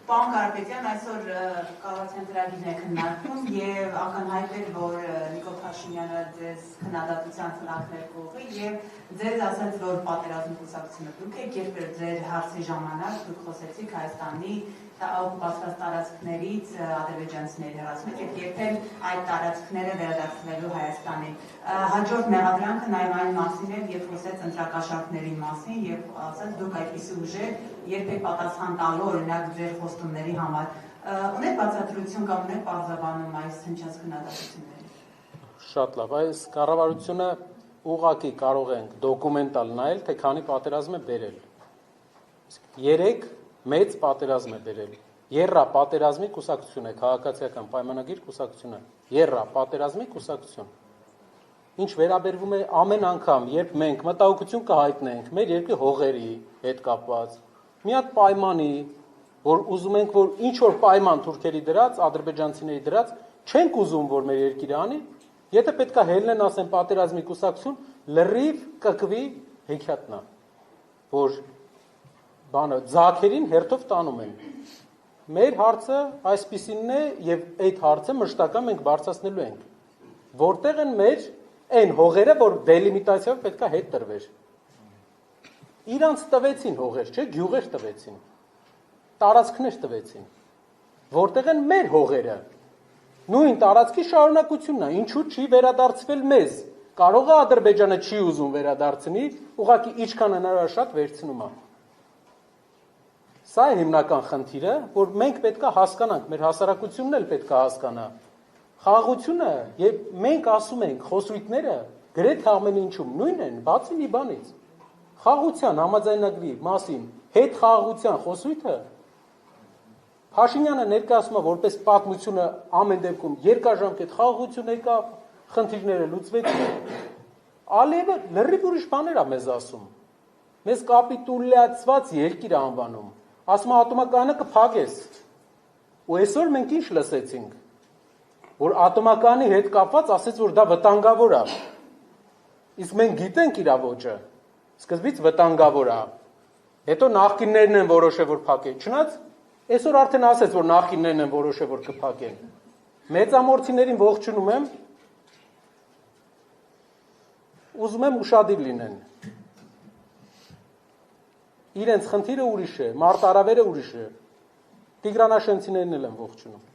Պարոն Կարապետյան, այսօր կառավարության ծրագիրն է քննարկվում եւ ակնհայտ էր, որ Նիկոլ Փաշինյանը ձեզ քննադատության ծրագրեր կողի եւ ձեզ ասաց, որ պատերազմի կուսակցությունը դուք եք, երբ ձեր հարցի ժամանակ դուք խոսեցիք Հայաստանի օկուպացված տարածքներից ադրբեջանցիների հեռացումից եւ երբել այդ տարածքները վերադարձնելու Հայաստանին։ Հաջորդ մեղադրանքը նաեւ այն մասին էր, երբ խոսեց ընտրակաշառքների մասին եւ ասաց դուք այդպիսի ուժեր երբեք պատասխան տալու օրինակ ձեր խոստումների համար։ Ունեք բացատրություն կամ ունեք պարզաբանում այս հնչած քննադատություններին։ Շատ լավ, այս կառավարությունը ուղղակի կարող ենք դոկումենտալ նայել, թե քանի պատերազմ է բերել։ 3 մեծ պատերազմ է բերել։ Եռա պատերազմի կուսակցություն է, քաղաքացիական պայմանագիր կուսակցությունը, եռա պատերազմի կուսակցություն։ Ինչ վերաբերվում է ամեն անգամ, երբ մենք մտահոգություն կհայտնենք մեր երկրի հողերի հետ կապված, մի հատ պայմանի, որ ուզում ենք, որ ինչ որ պայման թուրքերի դրած, ադրբեջանցիների դրած, չենք ուզում, որ մեր երկիրը անի, եթե պետք է հելնեն ասեն պատերազմի կուսակցություն, լրիվ կկվի հեքիաթնա, որ բանը ձագերին հերթով տանում են։ Մեր հարցը այսպիսինն է եւ այդ հարցը մշտական մենք բարձրացնելու ենք։ Որտեղ են մեր այն հողերը, որ դելիմիտացիայով պետք է հետ տրվեր։ Իրանց տվեցին հողեր, չէ, գյուղեր տվեցին, տարածքներ տվեցին, որտեղ են մեր հողերը, նույն տարածքի շարունակությունն է, ինչու չի վերադարձվել մեզ, կարող է Ադրբեջանը չի ուզում վերադարձնի, ուղղակի ինչքան հնարավոր շատ վերցնում է։ Սա է հիմնական խնդիրը, որ մենք պետք է հասկանանք, մեր հասարակությունն էլ պետք է հասկանա, խաղաղությունը, երբ մենք ասում ենք խոսույթները, գրեթե ամեն ինչում նույն են, բացի մի բանից։ Խաղաղության համաձայնագրի մասին հետ խաղաղության խոսույթը Փաշինյանը ներկայացնում է որպես պատմությունը ամեն դեպքում երկարաժամկետ խաղաղություն եկավ, խնդիրները լուծվեցին։ Ալիևը լրիվ ուրիշ բաներ է մեզ ասում։ Մեզ կապիտուլյացված երկիր է անվանում։ Ասում է ատոմակայանը կփակես։ Ու այսօր մենք ինչ լսեցինք, որ ատոմակայանի հետ կապված ասեց, որ դա վտանգավոր է։ Իսկ մենք գիտենք իր ոճը։ Սկզբից վտանգավոր է։ Հետո նախկիններն են որոշել, որ փակեն։ Չնայած այսօր արդեն ասեց, որ նախկիններն են որոշել, որ կփակեն։ Մեծամորձիներին ողջունում եմ։ Ուզում եմ ուշադիր լինեն։ Իրենց խնդիրը ուրիշ է, մարտահրավերը ուրիշ է։ Տիգրանաշենցիներն էլ եմ ողջունում։